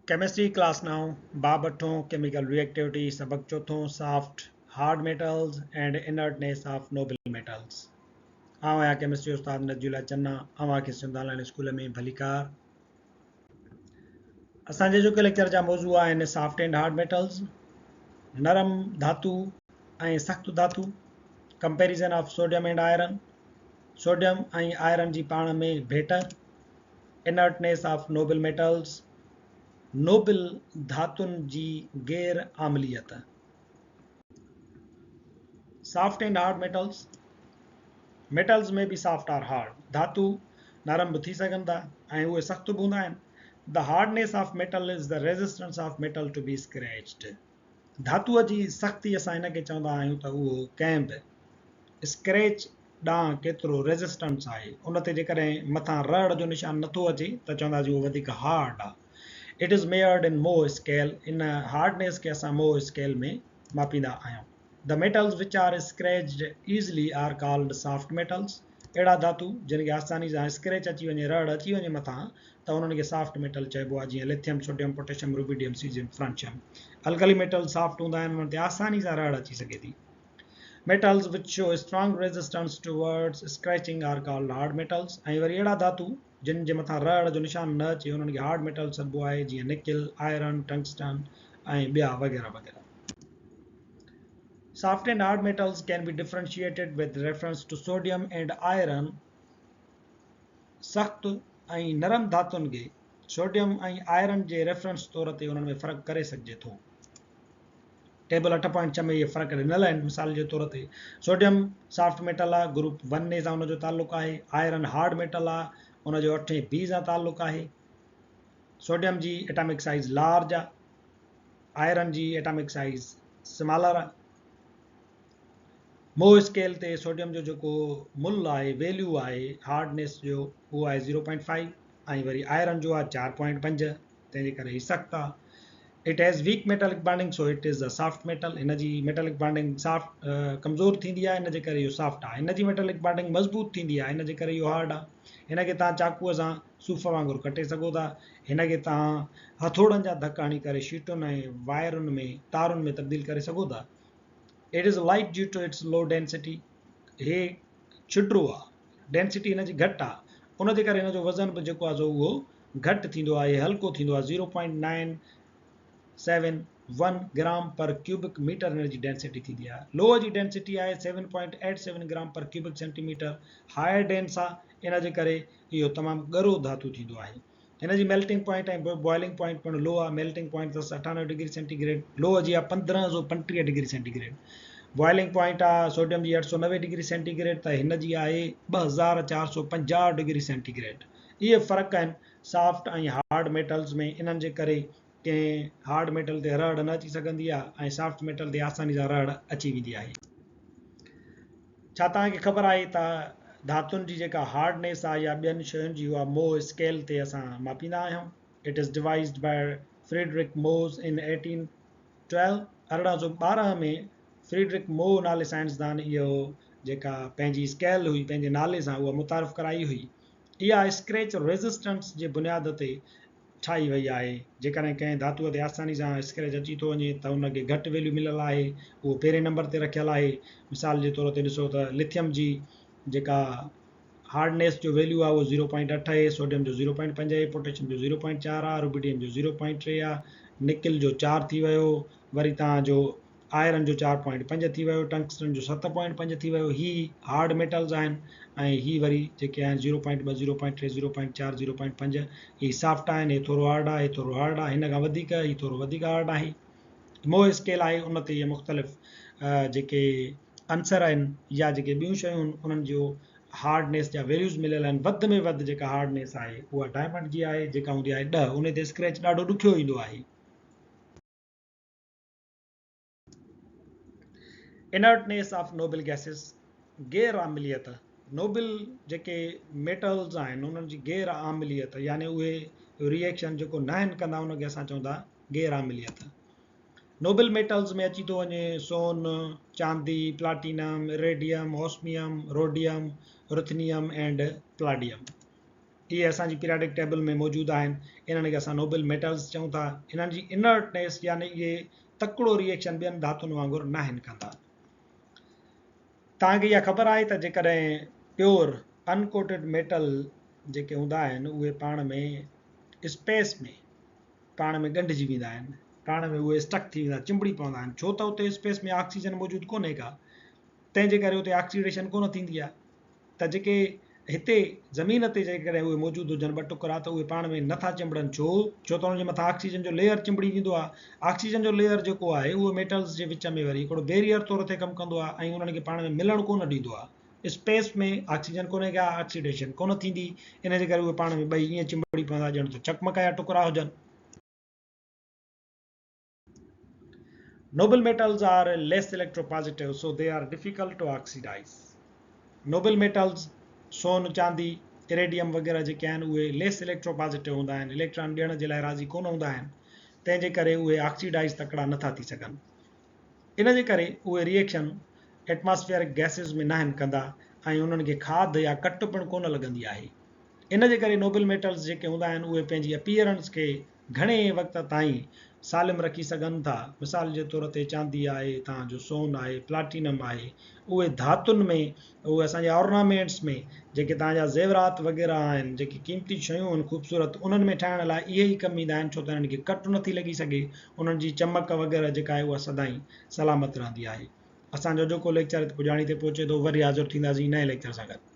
Chemistry class now. Bab 8 chemical reactivity सबक चौथों soft hard metals and inertness of noble metals. आवां या chemistry उस्ताद नजजुल्ला चन्ना आवां के सिंधालन स्कूल में भलीकार असांजे जो लेक्चर जा मौजू आहिनि सॉफ्ट एंड हार्ड मेटल्स नरम धातु ऐं सख़्त धातु comparison of sodium and iron sodium ऐं आयरन जी पाण में भेट inertness of noble metals noble धातुन जी गैर आमलियत सॉफ्ट एंड हार्ड मेटल्स में भी सॉफ्ट और हार्ड धातु नरम भी थी सघनि था ऐं उहे सख़्त बि हूंदा आहिनि the hardness of metal is the resistance of metal to be scratched धातुअ जी सख़्ती असां हिनखे चवंदा आहियूं त उहो कंहिं बि स्क्रैच ॾांहुं केतिरो रेजिस्टेंस आहे उन ते जेकॾहिं मथां रड़ जो निशान नथो अचे त चवंदासीं उहो वधीक हार्ड आहे इट इज़ मेयर्ड इन मोह स्केल इन हार्डनेस खे असां मोह स्केल में मापींदा आहियूं the metals which are scratched easily are called soft metals अहिड़ा धातु जिन खे आसानी सां स्क्रैच अची वञे रड़ अची वञे मथां त उन्हनि खे सॉफ्ट मेटल चइबो आहे जीअं lithium sodium potassium rubidium caesium francium alkali metal soft हूंदा आहिनि उन्हनि ते आसानी सां रड़ अची सघे थी metals which show strong resistance towards scratching are called hard metals ऐं वरी अहिड़ा धातु जिन जे मथां रड़ जो निशान न अचे उन्हनि खे हार्ड मेटल सॾिबो आहे जीअं निकिल आयरन टंगस्टन ऐं ॿिया वग़ैरह वग़ैरह Soft and hard metals can be differentiated with reference to sodium and iron. सख़्त ऐं नरम धातुनि खे सोडियम ऐं आयरन जे रेफरेंस तौर ते उन्हनि में फ़र्क़ु करे सघिजे थो टेबल 8.6 में इहे फ़र्क़ु ॾिनल आहिनि मिसाल जे तौर ते सोडियम सॉफ्ट मेटल आहे ग्रुप 1 सां उनजो तालुक़ु आहे आयरन हार्ड मेटल आहे उनजो 8 बी सां तालुक़ु आहे सोडियम जी एटॉमिक साइज़ लार्ज आहे आयरन जी एटॉमिक साइज़ स्मॉलर आहे मोह स्केल ते सोडियम जो जेको मुल आहे वैल्यू आहे हार्डनेस जो उहो आहे 0.5 ऐं वरी आयरन जो आहे 4.5 तंहिंजे करे ही सख़्तु आहे it has weak metallic bonding so it is a soft metal हिन जी मेटलिक बॉन्डिंग सॉफ्ट कमज़ोर थींदी आहे हिन जे करे इहो सॉफ्ट आहे हिन जी मेटलिक बॉन्डिंग मज़बूत थींदी आहे हिन जे करे इहो हार्ड आहे हिन खे तव्हां चाकूअ सां सूफ़ वांगुरु कटे सघो था हिन खे तव्हां हथोड़नि जा धक हणी करे शीटुनि ऐं वायरुनि में तारुनि में तब्दील करे सघो था It is light due to its low density. हे छिडरो आहे डेंसिटी हिन जी घटि आहे उन जे करे हिन जो वज़न बि जेको आहे उहो घटि थींदो आहे हल्को थींदो आहे 0.971 ग्राम पर क्यूबिक मीटर हिन जी डेंसिटी थींदी आहे लोअर जी डेंसिटी आहे 7.87 ग्राम पर क्यूबिक सेंटीमीटर हायर डेंस आहे इन जे करे इहो तमामु ॻरो धातु थींदो आहे हिन जी मेल्टिंग पॉइंट ऐं बॉइलिंग पॉइंट पिणु लो आहे melting point 98 degree centigrade lower जी आहे 1535 डिग्री सेंटीग्रेड बॉइलिंग पॉइंट आहे सोडियम जी 890 डिग्री सेंटीग्रेड त हिन जी आहे 2450 डिग्री सेंटीग्रेड इहे फ़र्क़ु आहिनि सॉफ्ट ऐं हार्ड मेटल्स में इन्हनि जे करे कंहिं हार्ड मेटल ते रड़ न अची सघंदी आहे ऐं सॉफ्ट मेटल ते आसानी सां रड़ अची वेंदी आहे छा तव्हांखे ख़बर आहे त धातुनि जी जेका हार्डनेस आहे या ॿियनि शयुनि जी उहा मोह स्केल ते असां मापींदा आहियूं it is devised by Friedrich Mohs in 1812 में फ्रीडरिक मोह नाले साइंसदान इहो जेका पंहिंजी स्केल हुई पंहिंजे नाले सां उहा मुतारिफ़ कराई हुई इहा स्क्रैच रेजिस्टेंस जे बुनियाद ते ठाही वई आहे जेकॾहिं कंहिं धातुअ ते आसानी सां स्क्रैच अची थो वञे त उनखे घटि वैल्यू मिलियल आहे उहो पहिरें नंबर ते रखियल आहे मिसाल जे तौर ते ॾिसो त लिथियम जी जेका हार्डनेस जो वैल्यू आहे उहो 0.8 आहे सोडियम जो 0.5 आहे पोटेशियम जो 0.4 आहे रुबिडियम जो 0.3 आहे निकिल जो 4 थी वियो वरी तव्हांजो आयरन जो 4.5 थी वियो टंगस्टन जो 7.5 थी वियो ही हार्ड मेटल्स आहिनि ऐं ही वरी जेके आहिनि 0.2 0.3 0.4 0.5 ही सॉफ्ट आहिनि हे थोरो हार्ड आहे हे थोरो हार्ड आहे हिन खां वधीक ही थोरो वधीक हार्ड आहे मोह स्केल आहे उन ते इहे मुख़्तलिफ़ जेके आंसर आहिनि या जेके ॿियूं शयूं उन्हनि जो हार्डनेस जा वैल्यूज़ मिलियल आहिनि वधि में वधि जेका हार्डनेस आहे उहा डायमंड जी आहे जेका हूंदी आहे 10 उन ते स्क्रैच ॾाढो ॾुखियो ईंदो आहे इनर्टनेस ऑफ नोबल गैसेस गैर आमलियत नोबल जेके मेटल्स आहिनि उन्हनि जी गैर आमलियत यानी उहे रिएक्शन जेको न आहिनि कंदा उनखे असां चवंदा गैर आमलियत नोबल मेटल्स में अची थो वञे सोन चांदी platinum iridium osmium rhodium ruthenium and palladium इहे असांजी पीरियाडिक टेबल में मौजूदु आहिनि, इन्हनि खे असां नोबल मेटल्स चऊं था। इन्हनि जी इनर्टनेस यानी इहे तकिड़ो रिएक्शन ॿियनि धातुनि वांगुरु न आहिनि कंदा। तव्हांखे इहा ख़बर आहे त जेकॾहिं प्योर अनकोटेड मेटल जेके हूंदा आहिनि उहे पाण में स्पेस में पाण में ॻंढिजी वेंदा आहिनि, पाण में उहे स्टक थी वेंदा, चिंबड़ी पवंदा आहिनि, छो त उते स्पेस में ऑक्सीजन मौजूदु कोन्हे का, तंहिंजे करे उते ऑक्सीडेशन कोन थींदी आहे। त जेके हिते ज़मीन ते जेकॾहिं उहे मौजूदु हुजनि ॿ टुकड़ा, त उहे पाण में नथा चिंबड़नि, छो त उन्हनि जे मथां ऑक्सीजन जो लेयर चिंबड़ी वेंदो आहे। ऑक्सीजन जो लेयर जेको आहे उहो मेटल्स जे विच में वरी हिकिड़ो बैरियर तौर ते कमु कंदो आहे ऐं उन्हनि खे पाण में मिलणु कोन ॾींदो आहे। स्पेस में ऑक्सीजन कोन्हे का, ऑक्सीडेशन कोन थींदी, इन जे करे उहे पाण में ॿई ईअं चिंबड़ी पवंदा ॼण त चकमकाया टुकड़ा हुजनि। Noble metals are less electropositive, so they are difficult to oxidize. Noble metals, सोन, चांदी, इरेडियम वग़ैरह जेके आहिनि उहे लेस इलेक्ट्रोपॉजिटिव हूंदा आहिनि, इलेक्ट्रॉन ॾियण जे लाइ राज़ी कोन हूंदा आहिनि, तंहिंजे करे उहे ऑक्सीडाइज़ तकिड़ा नथा थी सघनि। इन जे करे उहे रिएक्शन एटमॉस्फेरिक गैसिस में न आहिनि कंदा ऐं उन्हनि खे खाद या कट पिणु कोन लॻंदी आहे। इन जे करे नोबल मेटल्स जेके हूंदा आहिनि उहे पंहिंजी अपीयरेंस खे घणे वक़्त ताईं सालिम रखी सघनि था। मिसाल जे तौर ते चांदी आहे, तव्हांजो सोन आहे, प्लाटिनम आहे, उहे धातुनि में, उहे असांजे ऑर्नामेंट्स में जेके तव्हांजा ज़ेवरात वग़ैरह आहिनि, जेकी क़ीमती शयूं आहिनि ख़ूबसूरत, उन्हनि में ठाहिण लाइ इहे ई कमु ईंदा आहिनि, छो त इन्हनि खे कट नथी लॻी सघे, उन्हनि जी चमक वग़ैरह जेका आहे उहा सदाईं सलामत रहंदी आहे। असांजो जेको लेक्चर पुॼाणी ते पहुचे थो, वरी हाज़िर थींदासीं नए लेक्चर सां गॾु।